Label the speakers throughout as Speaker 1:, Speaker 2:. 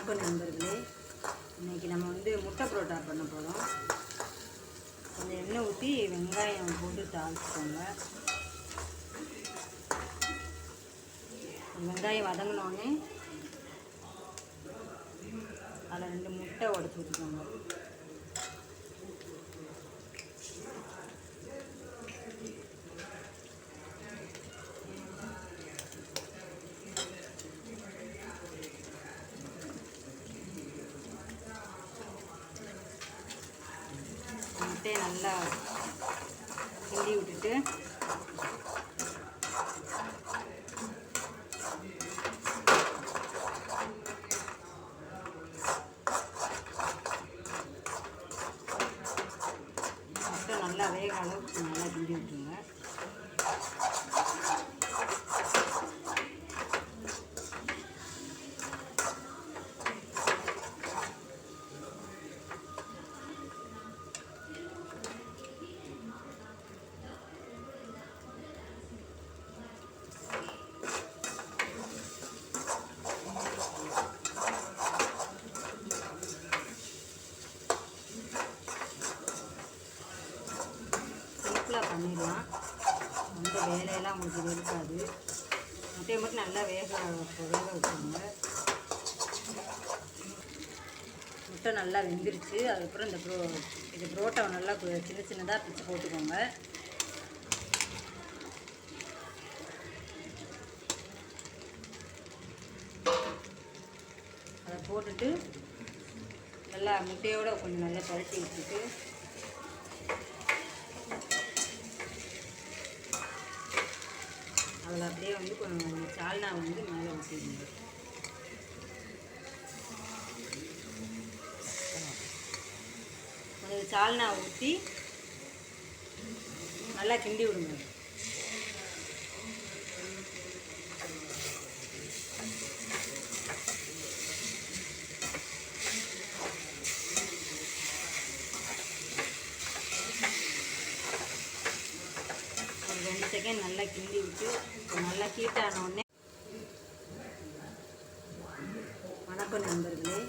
Speaker 1: வணக்கம் நண்பர்களே, இன்றைக்கி நம்ம முட்டை புரோட்டா பண்ண போகிறோம். கொஞ்சம் எண்ணெய் ஊற்றி வெங்காயம் போட்டு தாளிச்சுக்கோங்க. வெங்காயம் வதங்கினோடனே அதில் 2 முட்டை உடச்சி ஊற்றிக்கோங்க. முட்டையை நல்லா கிண்டி விட்டுட்டு முட்டை நல்லா வேக அளவுக்கு நல்லா கிண்டி விட்டுருங்க. பண்ணிடலாம், ரொம்ப வேலையெல்லாம் உங்களுக்கு இருக்காது. முட்டையை மட்டும் நல்லா வேக விட்டுருங்க. முட்டை நல்லா வெந்துருச்சு. அதுக்கப்புறம் இந்த புரோட்டாவை நல்லா சின்ன சின்னதாக பிச்சு போட்டுக்கோங்க. அதை போட்டுட்டு நல்லா முட்டையோடு கொஞ்சம் நல்லா பரட்டி வச்சுட்டு அதில் அப்படியே கொஞ்சம் சால்னா மேலே ஊற்றிடுங்க. கொஞ்சம் சால்னா ஊற்றி நல்லா கிண்டி விடுங்க. ஒரு 2 செகண்ட் நல்லா கிண்டி விட்டு நல்லா ஹீட் ஆனோடனே. வணக்கம் நண்பர்களே,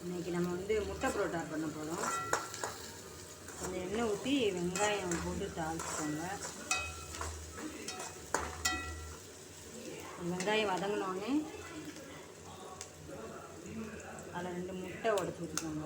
Speaker 1: இன்றைக்கி நம்ம முட்டை புரோட்டா பண்ண போகிறோம். கொஞ்சம் எண்ணெய் ஊற்றி வெங்காயம் போட்டு தாளிச்சுக்கோங்க. வெங்காயம் வதங்கினோடனே அதில் 2 முட்டை உடச்சி ஊற்றிக்கோங்க.